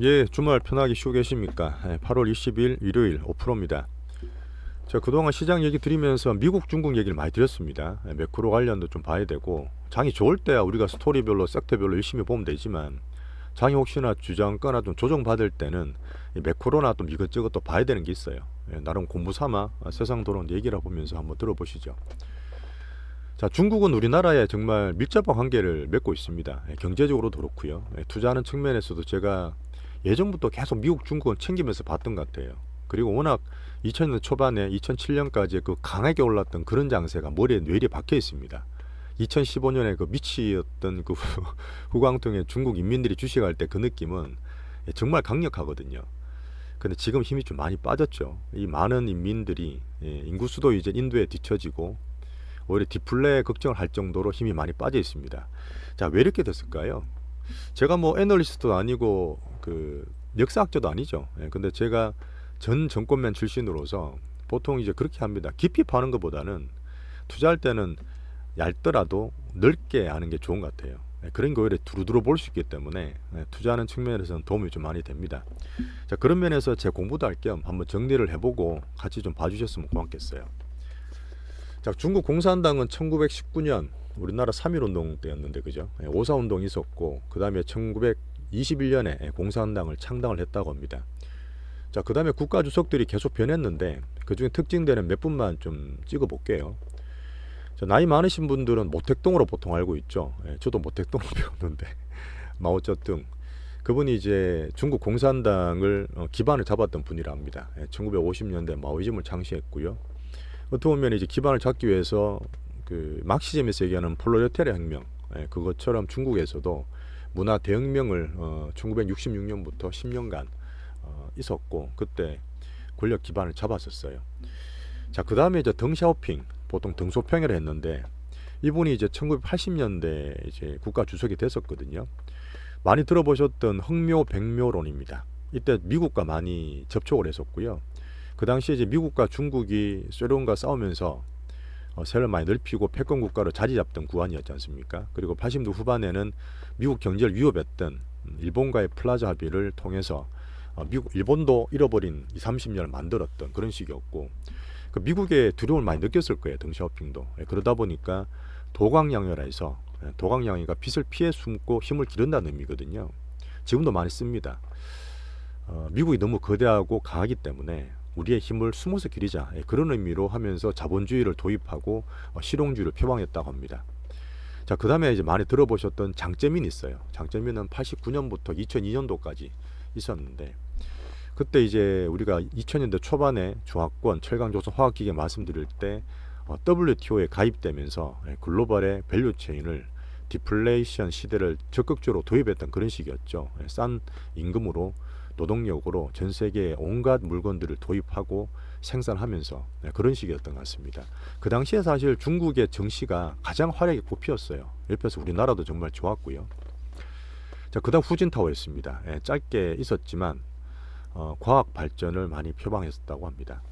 예, 주말 편하게 쉬고 계십니까? 8월 20일 일요일 오프로입니다. 제가 그동안 시장 얘기 드리면서 미국, 중국 얘기를 많이 드렸습니다. 매크로 관련도 좀 봐야 되고, 장이 좋을 때야 우리가 스토리별로, 섹터별로 열심히 보면 되지만, 장이 혹시나 주저앉거나 좀 조정받을 때는 이 매크로나 또 이것저것 또 봐야 되는 게 있어요. 나름 공부 삼아 세상 돌아온 얘기라 보면서 한번 들어보시죠. 자, 중국은 우리나라에 정말 밀접한 관계를 맺고 있습니다. 경제적으로도 그렇고요. 투자하는 측면에서도 제가 예전부터 계속 미국, 중국은 챙기면서 봤던 것 같아요. 그리고 워낙 2000년 초반에 2007년까지 그 강하게 올랐던 그런 장세가 머리에 뇌리에 박혀 있습니다. 2015년에 그 미치였던 그 후광통에 중국 인민들이 주식할 때 그 느낌은 정말 강력하거든요. 근데 지금 힘이 좀 많이 빠졌죠. 이 많은 인민들이 인구수도 이제 인도에 뒤처지고 오히려 디플레 걱정을 할 정도로 힘이 많이 빠져 있습니다. 자, 왜 이렇게 됐을까요? 제가 뭐 애널리스트도 아니고 그 역사학자도 아니죠. 근데 제가 전 정권맨 출신으로서 보통 이제 그렇게 합니다. 깊이 파는 것보다는 투자할 때는 얇더라도 넓게 하는 게 좋은 것 같아요. 그런 거 오히려 두루두루 볼 수 있기 때문에 투자하는 측면에서는 도움이 좀 많이 됩니다. 자, 그런 면에서 제 공부도 할 겸 한번 정리를 해보고 같이 좀 봐주셨으면 고맙겠어요. 자, 중국 공산당은 1919년 우리나라 3.1운동 때였는데 그죠? 5.4운동이 있었고 그 다음에 1921년에 공산당을 창당을 했다고 합니다. 자, 그 다음에 국가주석들이 계속 변했는데 그중에 특징되는 몇 분만 좀 찍어볼게요. 자, 나이 많으신 분들은 모택동으로 보통 알고 있죠. 저도 모택동으로 배웠는데 마오쩌둥 그분이 이제 중국 공산당을 기반을 잡았던 분이라 합니다. 1950년대 마오이즘을 창시했고요. 어떻게 보면 이제 기반을 잡기 위해서 그 막시즘에서 얘기하는 프롤레타리아 혁명 그것처럼 중국에서도 문화 대혁명을 1966년부터 10년간 있었고 그때 권력 기반을 잡았었어요. 자, 그 다음에 이제 덩샤오핑 보통 덩소평이라 했는데 이분이 이제 1980년대 이제 국가 주석이 됐었거든요. 많이 들어보셨던 흑묘 백묘론입니다. 이때 미국과 많이 접촉을 했었고요. 그 당시에 이제 미국과 중국이 소련과 싸우면서 세를 많이 넓히고 패권 국가로 자리 잡던 구간이었지 않습니까? 그리고 80년 후반에는 미국 경제를 위협했던 일본과의 플라자 합의를 통해서 일본도 잃어버린 2, 30년을 만들었던 그런 시기였고 그 미국의 두려움을 많이 느꼈을 거예요. 덩샤오핑도. 그러다 보니까 도광양요라 해서 도광양이가 빛을 피해 숨고 힘을 기른다는 의미거든요. 지금도 많이 씁니다. 미국이 너무 거대하고 강하기 때문에 우리의 힘을 숨어서 기리자 그런 의미로 하면서 자본주의를 도입하고 실용주의를 표방했다고 합니다. 자, 그 다음에 이제 많이 들어보셨던 장쩌민이 있어요. 장쩌민은 89년부터 2002년도까지 있었는데 그때 이제 우리가 2000년대 초반에 중화권 철강조선 화학기계 말씀드릴 때 WTO에 가입되면서 글로벌의 밸류체인을 디플레이션 시대를 적극적으로 도입했던 그런 시기였죠. 싼 임금으로 노동력으로 전 세계의 온갖 물건들을 도입하고 생산하면서 그런 시기였던 것 같습니다. 그 당시에 사실 중국의 정시가 가장 활약이 꽃피었어요. 옆에서 우리나라도 정말 좋았고요. 자, 그다음 후진타워였습니다. 짧게 있었지만 과학 발전을 많이 표방했었다고 합니다.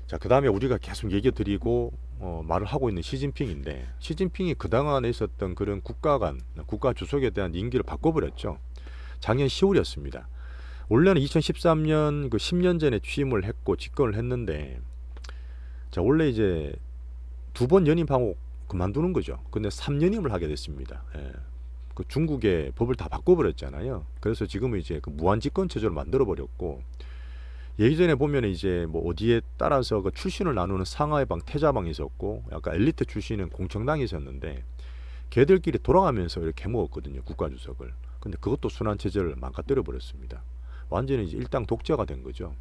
자, 그 다음에 우리가 계속 얘기 드리고 말을 하고 있는 시진핑인데 시진핑이 그당 안에 있었던 그런 국가 주석에 대한 임기를 바꿔버렸죠. 작년 10월이었습니다. 원래는 2013년 그 10년 전에 취임을 했고 집권을 했는데 자, 원래 이제 두 번 연임하고 그만두는 거죠. 근데 3연임을 하게 됐습니다. 그 중국의 법을 다 바꿔버렸잖아요. 그래서 지금은 이제 그 무한집권 체제를 만들어버렸고 예전에 보면 이제 뭐 어디에 따라서 그 출신을 나누는 상하이방, 태자방이 있었고 약간 엘리트 출신은 공청당이 있었는데 걔들끼리 돌아가면서 이렇게 해먹었거든요. 국가주석을. 근데 그것도 순환체제를 망가뜨려 버렸습니다. 완전히 이제 일당 독재가 된 거죠.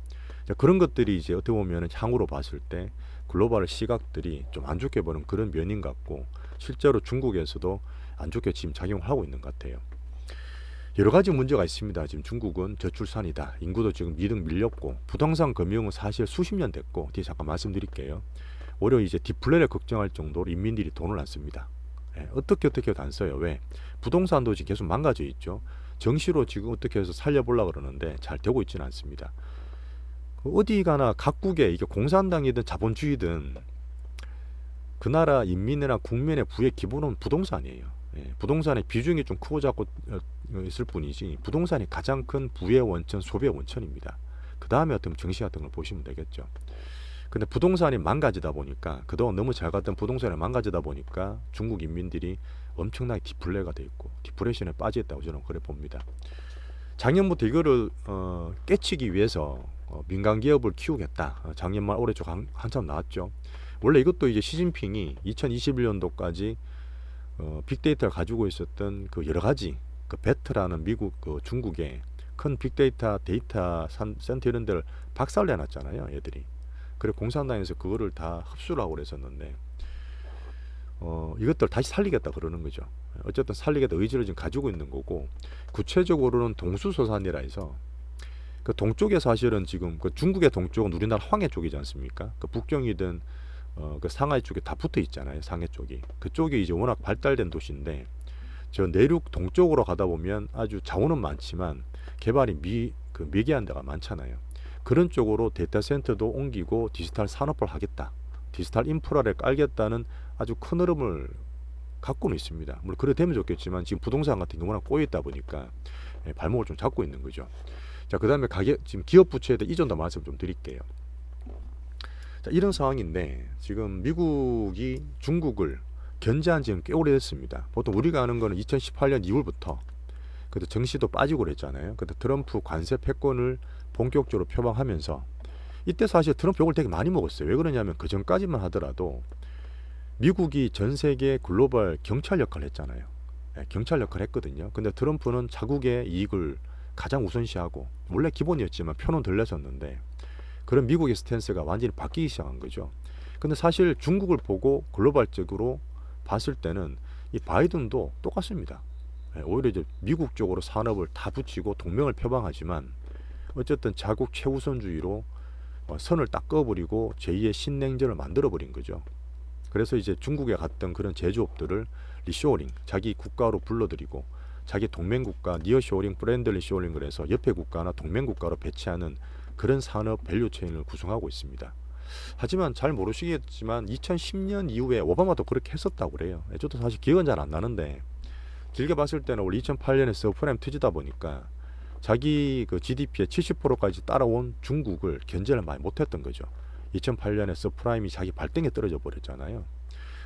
자, 그런 것들이 이제 어떻게 보면 향후로 봤을 때 글로벌 시각들이 좀 안 좋게 보는 그런 면인 것 같고 실제로 중국에서도 안 좋게 지금 작용하고 있는 것 같아요. 여러 가지 문제가 있습니다. 지금 중국은 저출산이다. 인구도 지금 미등 밀렸고 부동산 금융은 사실 수십 년 됐고 뒤에 잠깐 말씀드릴게요. 오히려 이제 디플레를 걱정할 정도로 인민들이 돈을 안 씁니다. 어떻게 해도 안 써요. 왜? 부동산도 지금 계속 망가져 있죠. 정시로 지금 어떻게 해서 살려보려고 그러는데 잘 되고 있지는 않습니다. 어디 가나 각국에 이게 공산당이든 자본주의든 그 나라 인민이나 국민의 부의 기본은 부동산이에요. 부동산의 비중이 좀 크고 작고 있을 뿐이지 부동산이 가장 큰 부의 원천, 소비의 원천입니다. 그 다음에 어떤 정시 같은 걸 보시면 되겠죠. 근데 부동산이 망가지다 보니까 그동안 너무 잘 갔던 부동산이 망가지다 보니까 중국 인민들이 엄청나게 디플레가 돼 있고 디프레션에 빠져 있다고 저는 그래 봅니다. 작년부터 이거를 깨치기 위해서 민간 기업을 키우겠다. 작년 말 올해 쪽 한참 나왔죠. 원래 이것도 이제 시진핑이 2021년도까지 빅데이터를 가지고 있었던 그 여러 가지 그 베트라는 미국 그 중국의 큰 빅데이터 데이터 센터 이런 데를 박살내 놨잖아요, 얘들이. 그래 공산당에서 그거를 다 흡수를 하고 그랬었는데 이것들 다시 살리겠다 그러는 거죠. 어쨌든 살리겠다 의지를 지금 가지고 있는 거고, 구체적으로는 동수서산이라 해서 그 동쪽에 사실은 지금 그 중국의 동쪽은 우리나라 황해 쪽이지 않습니까? 그 북경이든 그 상하이 쪽에 다 붙어 있잖아요. 상해 쪽이 그쪽이 이제 워낙 발달된 도시인데, 저 내륙 동쪽으로 가다 보면 아주 자원은 많지만 개발이 미개한 데가 많잖아요. 그런 쪽으로 데이터 센터도 옮기고 디지털 산업을 하겠다, 디지털 인프라를 깔겠다는 아주 큰 흐름을 갖고는 있습니다. 물론 그래 되면 좋겠지만 지금 부동산 같은 경우는 꼬여 있다 보니까 발목을 좀 잡고 있는 거죠. 자, 그다음에 지금 기업 부채에 대해 이전도 말씀 좀 드릴게요. 자, 이런 상황인데 지금 미국이 중국을 견제한 지는 꽤 오래됐습니다. 보통 우리가 아는 거는 2018년 2월부터 그때 정시도 빠지고 그랬잖아요. 그때 트럼프 관세 패권을 본격적으로 표방하면서 이때 사실 트럼프 욕을 되게 많이 먹었어요. 왜 그러냐면 그 전까지만 하더라도 미국이 전 세계 글로벌 경찰 역할을 했잖아요. 경찰 역할을 했거든요. 근데 트럼프는 자국의 이익을 가장 우선시하고, 원래 기본이었지만 표는 덜 내셨는데 그런 미국의 스탠스가 완전히 바뀌기 시작한 거죠. 근데 사실 중국을 보고 글로벌적으로 봤을 때는 이 바이든도 똑같습니다. 오히려 이제 미국 쪽으로 산업을 다 붙이고 동맹을 표방하지만 어쨌든 자국 최우선주의로 선을 딱 그어버리고 제2의 신냉전을 만들어버린 거죠. 그래서 이제 중국에 갔던 그런 제조업들을 리쇼어링, 자기 국가로 불러들이고 자기 동맹국가 니어쇼어링, 브랜드 리쇼어링을 해서 옆에 국가나 동맹국가로 배치하는 그런 산업 밸류체인을 구성하고 있습니다. 하지만 잘 모르시겠지만 2010년 이후에 오바마도 그렇게 했었다고 그래요. 저도 사실 기억은 잘 안 나는데 길게 봤을 때는 원래 2008년에 서프라임 터지다 보니까 자기 그 GDP의 70%까지 따라온 중국을 견제를 많이 못했던 거죠. 2008년에 서프라임이 자기 발등에 떨어져 버렸잖아요.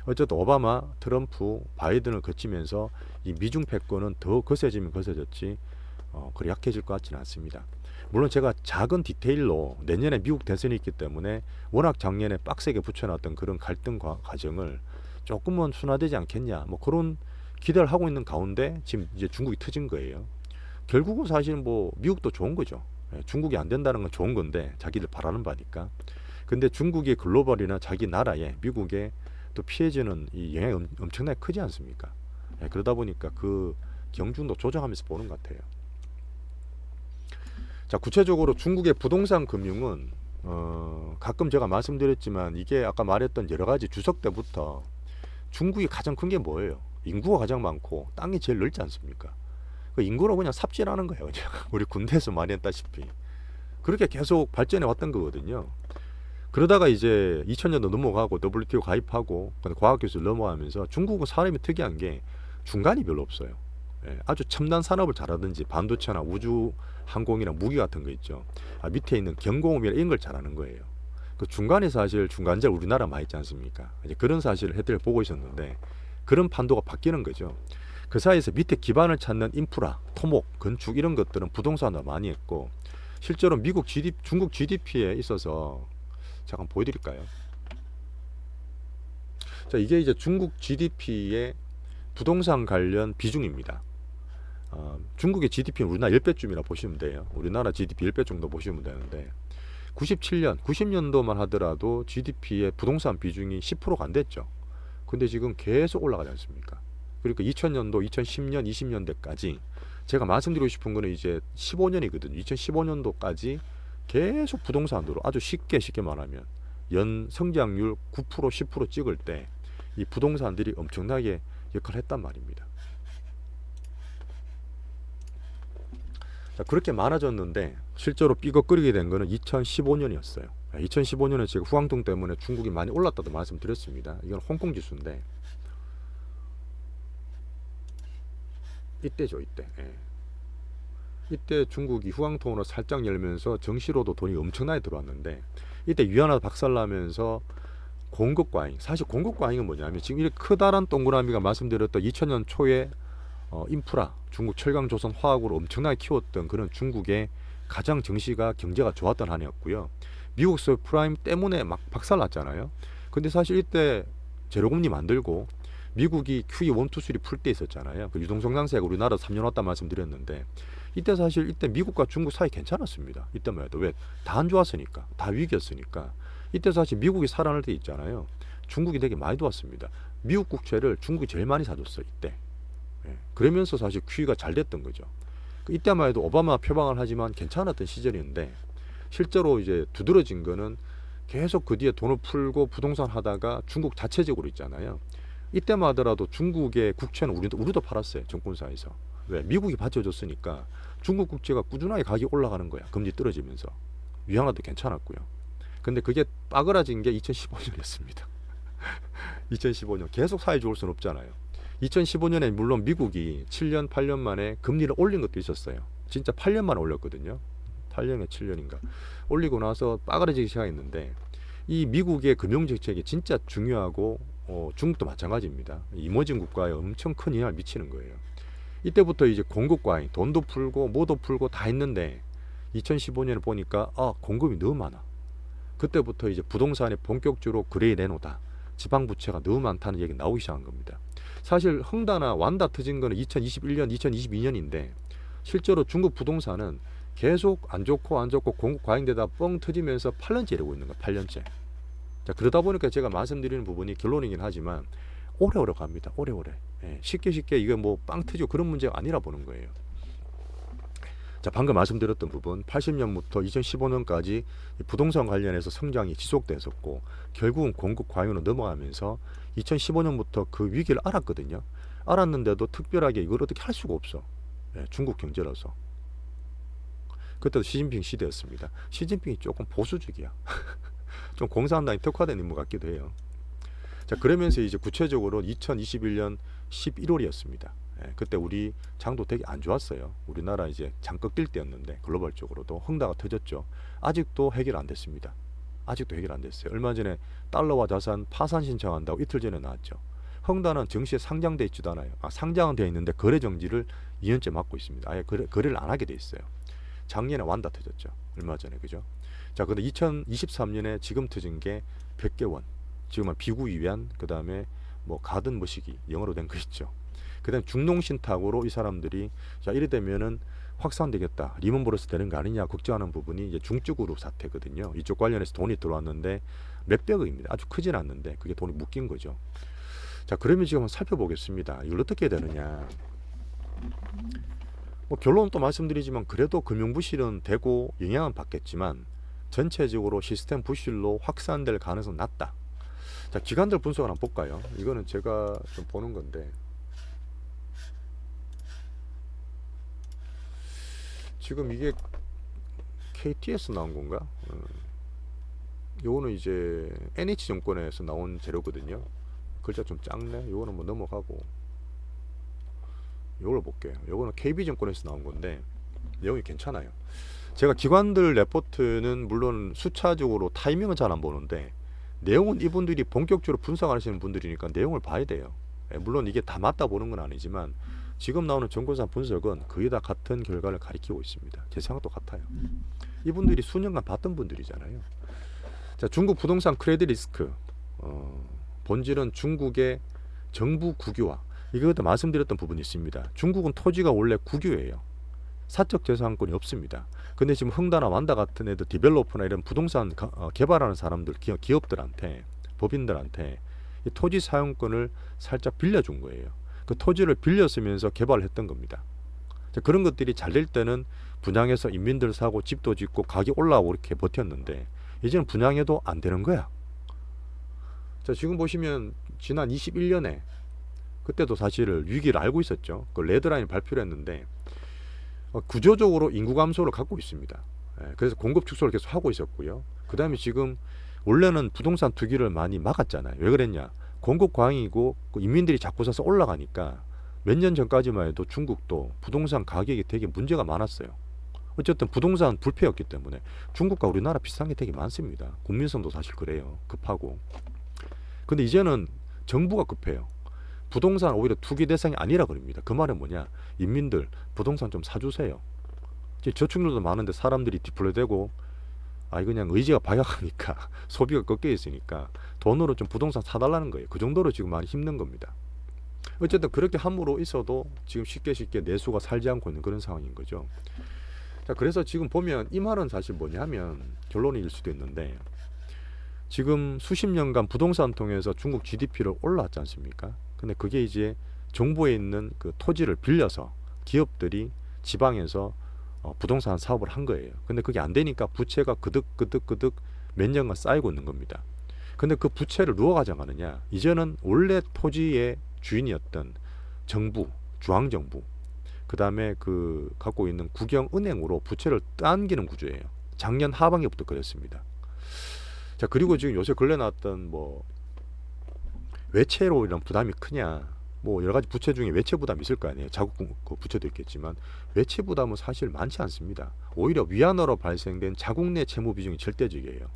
어쨌든 오바마, 트럼프, 바이든을 거치면서 이 미중 패권은 더 거세지면 거세졌지 그리 약해질 것 같지는 않습니다. 물론 제가 작은 디테일로 내년에 미국 대선이 있기 때문에 워낙 작년에 빡세게 붙여놨던 그런 갈등 과정을 조금은 순화되지 않겠냐, 뭐 그런 기대를 하고 있는 가운데 지금 이제 중국이 터진 거예요. 결국은 사실 뭐 미국도 좋은 거죠. 중국이 안 된다는 건 좋은 건데 자기들 바라는 바니까. 근데 중국의 글로벌이나 자기 나라에 미국에 또 피해지는 이 영향이 엄청나게 크지 않습니까? 그러다 보니까 그 경중도 조정하면서 보는 것 같아요. 자, 구체적으로 중국의 부동산 금융은 가끔 제가 말씀드렸지만 이게 아까 말했던 여러 가지 주석 때부터 중국이 가장 큰 게 뭐예요? 인구가 가장 많고 땅이 제일 넓지 않습니까? 그 인구로 그냥 삽질하는 거예요. 그냥 우리 군대에서 많이 했다시피 그렇게 계속 발전해 왔던 거거든요. 그러다가 이제 2000년도 넘어가고 WTO 가입하고 과학기술 넘어가면서 중국은 사람이 특이한 게 중간이 별로 없어요. 아주 첨단 산업을 잘하든지 반도체나 우주 항공이나 무기 같은 거 있죠. 밑에 있는 경공업이나 이런 걸 잘하는 거예요. 그 중간에 사실 중간재를 우리나라 많이 있지 않습니까? 이제 그런 사실을 해들 보고 있었는데 그런 판도가 바뀌는 거죠. 그 사이에서 밑에 기반을 찾는 인프라, 토목, 건축 이런 것들은 부동산도 많이 했고, 실제로 미국 GDP, 중국 GDP에 있어서 잠깐 보여드릴까요? 자, 이게 이제 중국 GDP의 부동산 관련 비중입니다. 중국의 GDP는 우리나라 10배쯤이라 보시면 돼요. 우리나라 GDP 10배 정도 보시면 되는데 97년, 90년도만 하더라도 GDP의 부동산 비중이 10%가 안 됐죠. 근데 지금 계속 올라가지 않습니까? 그러니까 2000년도, 2010년, 20년대까지 제가 말씀드리고 싶은 거는 이제 15년이거든요. 2015년도까지 계속 부동산으로 아주 쉽게 말하면 연 성장률 9%, 10% 찍을 때 이 부동산들이 엄청나게 역할을 했단 말입니다. 자, 그렇게 많아졌는데 실제로 삐걱거리게 된 거는 2015년이었어요. 2015년에 제가 후황tung 때문에 중국이 많이 올랐다도 말씀드렸습니다. 이건 홍콩 지수인데 이때죠, 이때. 이때 중국이 후황통으로 살짝 열면서 정시로도 돈이 엄청나게 들어왔는데, 이때 위안화 박살나면서 공급 과잉. 사실 공급 과잉은 뭐냐면 지금 이렇게 커다란 동그라미가 말씀드렸던 2000년 초에 인프라, 중국 철강, 조선, 화학으로 엄청나게 키웠던 그런 중국의 가장 정시가 경제가 좋았던 한 해였고요. 미국 서프라임 때문에 막 박살났잖아요. 근데 사실 이때 제로금리 만들고 미국이 QE 1, 2, 3 풀 때 있었잖아요. 그 유동성장세가 우리나라 3년 왔다 말씀드렸는데, 이때 사실 이때 미국과 중국 사이 괜찮았습니다. 이때만 해도 왜? 다 안 좋았으니까, 다 위기였으니까. 이때 사실 미국이 살아날 때 있잖아요. 중국이 되게 많이 도왔습니다. 미국 국채를 중국이 제일 많이 사줬어 이때. 예. 그러면서 사실 QE가 잘 됐던 거죠. 이때만 해도 오바마 표방을 하지만 괜찮았던 시절이었는데, 실제로 이제 두드러진 거는 계속 그 뒤에 돈을 풀고 부동산 하다가 중국 자체적으로 있잖아요. 이때만 하더라도 중국의 국채는 우리도 팔았어요. 정권사에서. 왜? 미국이 받쳐줬으니까 중국 국채가 꾸준하게 가격이 올라가는 거야. 금리 떨어지면서. 위안화도 괜찮았고요. 근데 그게 빠그라진 게 2015년이었습니다. 2015년 계속 사이 좋을 수는 없잖아요. 2015년에 물론 미국이 7년 8년 만에 금리를 올린 것도 있었어요. 진짜 8년 만에 올렸거든요. 8년에 7년인가 올리고 나서 빠그라지기 시작했는데, 이 미국의 금융정책이 진짜 중요하고 중국도 마찬가지입니다. 이머징 국가에 엄청 큰 영향을 미치는 거예요. 이때부터 이제 공급 과잉, 돈도 풀고 뭐도 풀고 다 했는데 2015년에 보니까 공급이 너무 많아. 그때부터 이제 부동산에 본격적으로 그레이 내놓다, 지방부채가 너무 많다는 얘기 나오기 시작한 겁니다. 사실 헝다나 완다 터진 거는 2021년, 2022년인데 실제로 중국 부동산은 계속 안 좋고 공급 과잉되다 뻥 터지면서 8년째 이러고 있는 거야. 8년째. 자, 그러다 보니까 제가 말씀드리는 부분이 결론이긴 하지만 오래오래 갑니다. 오래오래. 예, 쉽게 이게 뭐 빵 터지고 그런 문제가 아니라 보는 거예요. 자, 방금 말씀드렸던 부분 80년부터 2015년까지 부동산 관련해서 성장이 지속됐었고 결국은 공급 과잉으로 넘어가면서 2015년부터 그 위기를 알았거든요. 알았는데도 특별하게 이걸 어떻게 할 수가 없어. 예, 중국 경제라서. 그때도 시진핑 시대였습니다. 시진핑이 조금 보수적이야. 좀 공산당이 특화된 인물 같기도 해요. 자, 그러면서 이제 구체적으로 2021년 11월이었습니다. 예, 그때 우리 장도 되게 안 좋았어요. 우리나라 이제 장 꺾일 때였는데 글로벌적으로도 헝다가 터졌죠. 아직도 해결 안 됐습니다. 아직도 해결 안 됐어요. 얼마 전에 달러와 자산 파산 신청한다고 이틀 전에 나왔죠. 헝다는 정시에 상장돼 있지도 않아요. 상장은 되어 있는데 거래 정지를 2년째 막고 있습니다. 아예 거래를 안 하게 돼 있어요. 작년에 완다 터졌죠. 얼마 전에, 그죠? 자, 근데 2023년에 지금 터진 게 100개 원. 지금은 비구 위안, 그 다음에 뭐 가든 머시기 영어로 된 거 있죠. 그 다음에 중농신탁으로 이 사람들이 자, 이래 되면은 확산되겠다, 리먼 브러스 되는 거 아니냐 걱정하는 부분이 이제 중증그룹 사태거든요. 이쪽 관련해서 돈이 들어왔는데 몇백억입니다. 아주 크진 않는데 그게 돈이 묶인 거죠. 자, 그러면 지금 한번 살펴보겠습니다. 이걸 어떻게 해야 되느냐. 뭐 결론은 또 말씀드리지만 그래도 금융부실은 되고 영향은 받겠지만 전체적으로 시스템 부실로 확산될 가능성은 낮다. 자, 기관들 분석을 한번 볼까요? 이거는 제가 좀 보는 건데 지금 이게 KT에서 나온 건가? 요거는 이제 NH증권에서 나온 재료거든요. 글자 좀 작네. 요거는 뭐 넘어가고 요걸 볼게요. 요거는 KB증권에서 나온 건데 내용이 괜찮아요. 제가 기관들 레포트는 물론 수차적으로 타이밍은 잘 안 보는데 내용은 이분들이 본격적으로 분석하시는 분들이니까 내용을 봐야 돼요. 물론 이게 다 맞다 보는 건 아니지만 지금 나오는 정권사 분석은 거의 다 같은 결과를 가리키고 있습니다. 제 생각도 같아요. 이분들이 수년간 봤던 분들이잖아요. 자, 중국 부동산 크레딧 리스크, 본질은 중국의 정부 국유화. 이것도 말씀드렸던 부분이 있습니다. 중국은 토지가 원래 국유예요. 사적 재산권이 없습니다. 근데 지금 헝다나 완다 같은 애들 디벨로퍼나 이런 부동산 개발하는 사람들, 기업들한테, 법인들한테 이 토지 사용권을 살짝 빌려준 거예요. 그 토지를 빌려 쓰면서 개발을 했던 겁니다. 자, 그런 것들이 잘 될 때는 분양해서 인민들 사고 집도 짓고 가격 올라오고 이렇게 버텼는데 이제는 분양해도 안 되는 거야. 자, 지금 보시면 지난 21년에 그때도 사실 위기를 알고 있었죠. 그 레드라인 발표를 했는데 구조적으로 인구 감소를 갖고 있습니다. 그래서 공급 축소를 계속 하고 있었고요. 그 다음에 지금 원래는 부동산 투기를 많이 막았잖아요. 왜 그랬냐? 공급 과잉이고 인민들이 자꾸 사서 올라가니까 몇 년 전까지만 해도 중국도 부동산 가격이 되게 문제가 많았어요. 어쨌든 부동산 불패였기 때문에 중국과 우리나라 비슷한 게 되게 많습니다. 국민성도 사실 그래요. 급하고. 근데 이제는 정부가 급해요. 부동산 오히려 투기 대상이 아니라 그럽니다. 그 말은 뭐냐? 인민들 부동산 좀 사주세요. 저축률도 많은데 사람들이 디플레되고 그냥 의지가 박약하니까 소비가 꺾여 있으니까 돈으로 좀 부동산 사달라는 거예요. 그 정도로 지금 많이 힘든 겁니다. 어쨌든 그렇게 함으로 있어도 지금 쉽게 내수가 살지 않고 있는 그런 상황인 거죠. 자, 그래서 지금 보면 이 말은 사실 뭐냐면 결론일 수도 있는데 지금 수십 년간 부동산 통해서 중국 GDP를 올라왔지 않습니까? 근데 그게 이제 정부에 있는 그 토지를 빌려서 기업들이 지방에서 부동산 사업을 한 거예요. 근데 그게 안 되니까 부채가 그득 몇 년간 쌓이고 있는 겁니다. 근데 그 부채를 누가 가져가느냐? 이제는 원래 토지의 주인이었던 정부, 중앙정부, 그 다음에 그 갖고 있는 국영은행으로 부채를 당기는 구조예요. 작년 하반기부터 그랬습니다. 자, 그리고 지금 요새 근래 나왔던 뭐 외채로 이런 부담이 크냐? 뭐 여러 가지 부채 중에 외채 부담이 있을 거 아니에요. 자국 그 부채도 있겠지만 외채 부담은 사실 많지 않습니다. 오히려 위안화로 발생된 자국 내 채무 비중이 절대적이에요.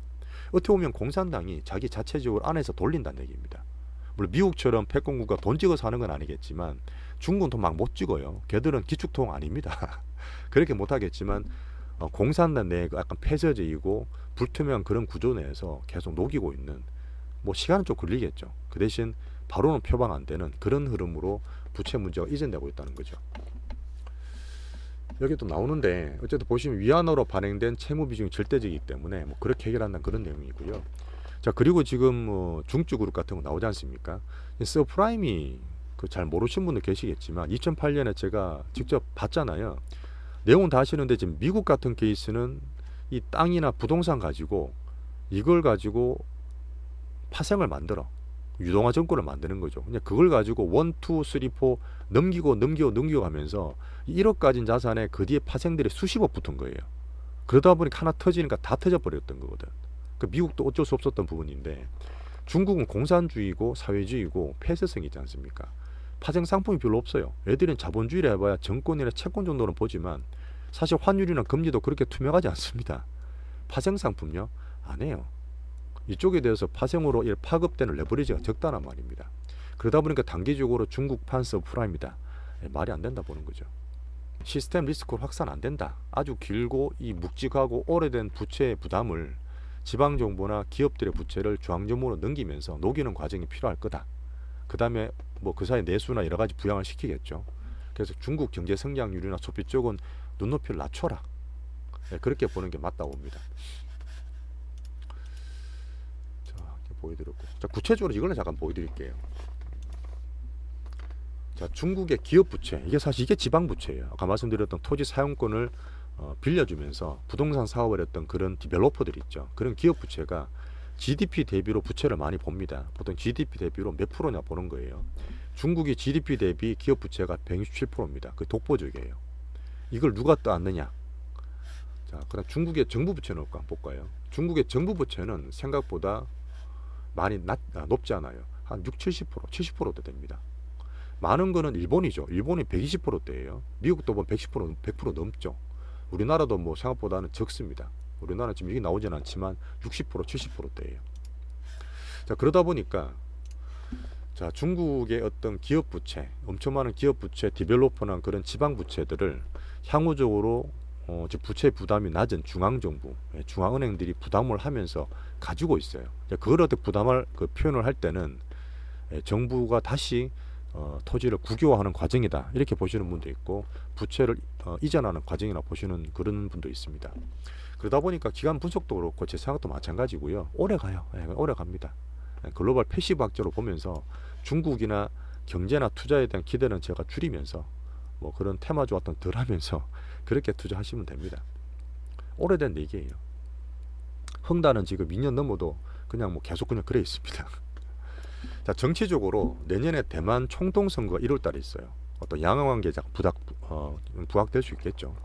어떻게 보면 공산당이 자기 자체적으로 안에서 돌린다는 얘기입니다. 물론 미국처럼 패권국가 돈 찍어 사는 건 아니겠지만 중국은 돈 막 못 찍어요. 걔들은 기축통 아닙니다. 그렇게 못하겠지만 공산당 내에 약간 폐쇄적이고 불투명한 그런 구조 내에서 계속 녹이고 있는, 뭐 시간은 좀 걸리겠죠. 그 대신 바로는 표방 안 되는 그런 흐름으로 부채 문제가 이전되고 있다는 거죠. 여기 또 나오는데 어쨌든 보시면 위안화로 발행된 채무 비중이 절대적이기 때문에 뭐 그렇게 해결한다는 그런 내용이고요. 자, 그리고 지금 중증그룹 같은 거 나오지 않습니까? 서프라임이 그 잘 모르시는 분들 계시겠지만 2008년에 제가 직접 봤잖아요. 내용은 다 아시는데 지금 미국 같은 케이스는 이 땅이나 부동산 가지고 이걸 가지고 파생을 만들어 유동화 정권을 만드는 거죠. 그냥 그걸 가지고 1, 2, 3, 4 넘기고 가면서 1억 가진 자산에 그 뒤에 파생들이 수십억 붙은 거예요. 그러다 보니까 하나 터지니까 다 터져버렸던 거거든. 그 미국도 어쩔 수 없었던 부분인데 중국은 공산주의고 사회주의고 폐쇄성이 있지 않습니까? 파생 상품이 별로 없어요. 애들은 자본주의를 해봐야 정권이나 채권 정도는 보지만 사실 환율이나 금리도 그렇게 투명하지 않습니다. 파생 상품요? 안 해요. 이쪽에 대해서 파생으로 파급되는 레버리지가 적다란 말입니다. 그러다 보니까 단기적으로 중국판 서프라임이다. 말이 안 된다 보는 거죠. 시스템 리스크로 확산 안 된다. 아주 길고 이 묵직하고 오래된 부채 부담을 지방정부나 기업들의 부채를 중앙정부로 넘기면서 녹이는 과정이 필요할 거다. 그 다음에 뭐 그 사이 내수나 여러 가지 부양을 시키겠죠. 그래서 중국 경제 성장률이나 소비 쪽은 눈높이를 낮춰라. 그렇게 보는 게 맞다고 봅니다. 자, 이렇게 보여드렸고, 자, 구체적으로 이걸로 잠깐 보여드릴게요. 자, 중국의 기업 부채, 이게 사실 이게 지방 부채예요. 아까 말씀드렸던 토지 사용권을 빌려주면서 부동산 사업을 했던 그런 디벨로퍼들이 있죠. 그런 기업 부채가 GDP 대비로 부채를 많이 봅니다. 보통 GDP 대비로 몇 프로냐 보는 거예요. 중국이 GDP 대비 기업 부채가 167%입니다. 그 독보적이에요. 이걸 누가 떠안느냐? 자, 그다음 중국의 정부 부채는 볼까요? 중국의 정부 부채는 생각보다 많이 높지 않아요. 한 6, 70%, 70%대 됩니다. 많은 거는 일본이죠. 일본이 120%대예요. 미국도 보면 100% 넘죠. 우리나라도 뭐 생각보다는 적습니다. 우리나라 지금 이게 나오진 않지만 60%, 70%대예요. 자, 그러다 보니까 자, 중국의 어떤 기업 부채, 엄청 많은 기업 부채, 디벨로퍼나 그런 지방 부채들을 향후적으로 즉 부채 부담이 낮은 중앙정부, 중앙은행들이 부담을 하면서 가지고 있어요. 그걸 어떻게 부담할 그 표현을 할 때는 정부가 다시 토지를 국유화하는 과정이다, 이렇게 보시는 분도 있고 부채를 이전하는 과정이라 보시는 그런 분도 있습니다. 그러다 보니까 기간 분석도 그렇고 제 생각도 마찬가지고요. 오래 가요. 오래 갑니다. 글로벌 패시브 학자로 보면서 중국이나 경제나 투자에 대한 기대는 제가 줄이면서 뭐 그런 테마 좋았던 덜 하면서 그렇게 투자하시면 됩니다. 오래된 얘기예요. 흥다는 지금 2년 넘어도 그냥 뭐 계속 그냥 그래 있습니다. 자, 정치적으로 내년에 대만 총통선거가 1월달에 있어요. 어떤 양강관계자 부각될 수 있겠죠.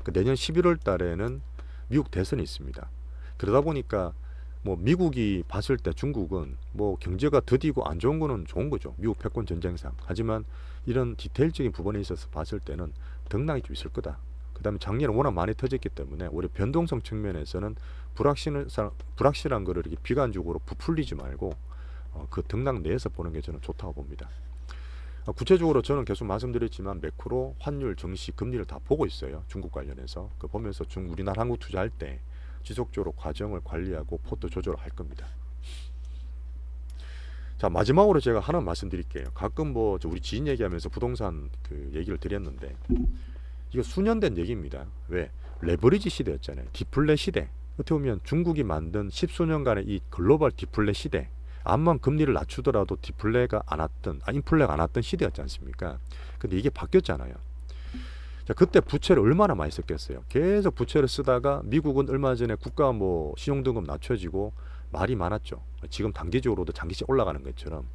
그 내년 11월달에는 미국 대선이 있습니다. 그러다 보니까 뭐 미국이 봤을 때 중국은 뭐 경제가 더디고 안 좋은 거는 좋은 거죠. 미국 패권 전쟁상. 하지만 이런 디테일적인 부분에 있어서 봤을 때는 등락이 좀 있을 거다. 그다음에 작년에 워낙 많이 터졌기 때문에 오히려 변동성 측면에서는 불확실한 거를 이렇게 비관적으로 부풀리지 말고 그 등락 내에서 보는 게 저는 좋다고 봅니다. 구체적으로 저는 계속 말씀드렸지만 매크로, 환율, 증시, 금리를 다 보고 있어요. 중국 관련해서. 그 보면서 우리나라 한국 투자할 때 지속적으로 과정을 관리하고 포트 조절을 할 겁니다. 자, 마지막으로 제가 하나 말씀드릴게요. 가끔 뭐 우리 지인 얘기하면서 부동산 그 얘기를 드렸는데 이거 수년 된 얘기입니다. 왜? 레버리지 시대였잖아요. 디플레 시대. 어떻게 보면 중국이 만든 십수년간의 이 글로벌 디플레 시대. 암만 금리를 낮추더라도 디플레가 안 왔던, 인플레가 안 왔던 시대였지 않습니까? 근데 이게 바뀌었잖아요. 자, 그때 부채를 얼마나 많이 썼겠어요. 계속 부채를 쓰다가 미국은 얼마 전에 국가 뭐 신용등급 낮춰지고 말이 많았죠. 지금 단기적으로도 장기씩 올라가는 것처럼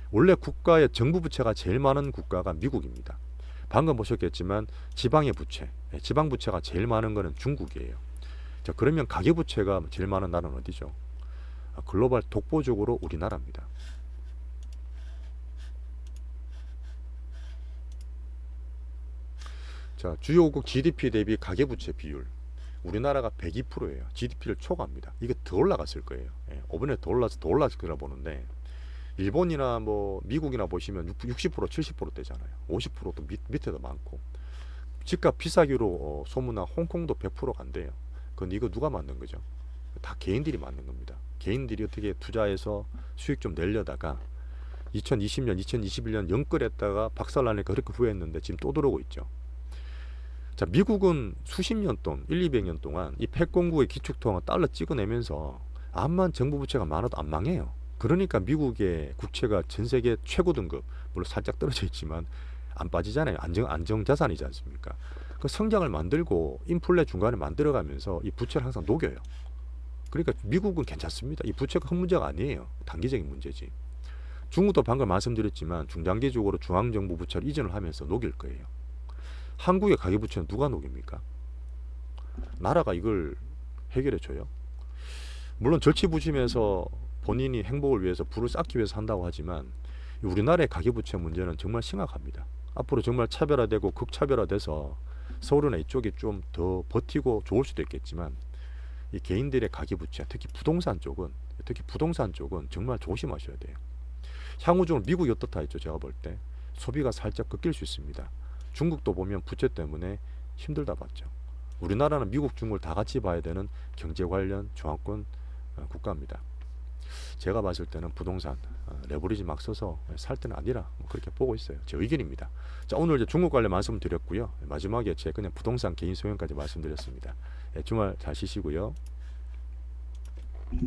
원래 국가의 정부 부채가 제일 많은 국가가 미국입니다. 방금 보셨겠지만 지방의 부채, 지방 부채가 제일 많은 거는 중국이에요. 자, 그러면 가계 부채가 제일 많은 나라는 어디죠? 글로벌 독보적으로 우리나라입니다. 자, 주요국 GDP 대비 가계부채 비율. 우리나라가 102%예요. GDP를 초과합니다. 이게 더 올라갔을 거예요. 이번에 더 올랐을 거라 보는데 일본이나 뭐 미국이나 보시면 60% 70%대잖아요. 50%도 밑에도 많고 집값 비싸기로 소문난 홍콩도 100% 간대요. 그건 이거 누가 만든 거죠? 다 개인들이 만든 겁니다. 개인들이 어떻게 투자해서 수익 좀 내려다가 2020년, 2021년 영끌했다가 박살나니까 그렇게 후회했는데 지금 또 들어오고 있죠. 자, 미국은 수십 년 동안 200년 동안 이 패권국의 기축통화 달러 찍어내면서 암만 정부 부채가 많아도 안 망해요. 그러니까 미국의 국채가 전 세계 최고 등급, 물론 살짝 떨어져 있지만 안 빠지잖아요. 안정 자산이지 않습니까? 그 성장을 만들고 인플레 중간에 만들어가면서 이 부채를 항상 녹여요. 그러니까 미국은 괜찮습니다. 이 부채가 큰 문제가 아니에요. 단기적인 문제지. 중국도 방금 말씀드렸지만 중장기적으로 중앙정부 부채를 이전을 하면서 녹일 거예요. 한국의 가계부채는 누가 녹입니까? 나라가 이걸 해결해 줘요. 물론 절치부심해서 본인이 행복을 위해서 부를 쌓기 위해서 한다고 하지만 우리나라의 가계부채 문제는 정말 심각합니다. 앞으로 정말 차별화되고 극차별화돼서 서울이나 이쪽이 좀 더 버티고 좋을 수도 있겠지만 이 개인들의 가계부채, 특히 부동산 쪽은 정말 조심하셔야 돼요. 향후적으로 미국이 어떻다 했죠. 제가 볼 때 소비가 살짝 꺾일 수 있습니다. 중국도 보면 부채 때문에 힘들다 봤죠. 우리나라는 미국, 중국을 다 같이 봐야 되는 경제 관련 중앙권 국가입니다. 제가 봤을 때는 부동산 레버리지 막 써서 살 때는 아니라 그렇게 보고 있어요. 제 의견입니다. 자, 오늘 이제 중국 관련 말씀드렸고요. 마지막에 제 그냥 부동산 개인 소형까지 말씀드렸습니다. 주말 잘 쉬시고요.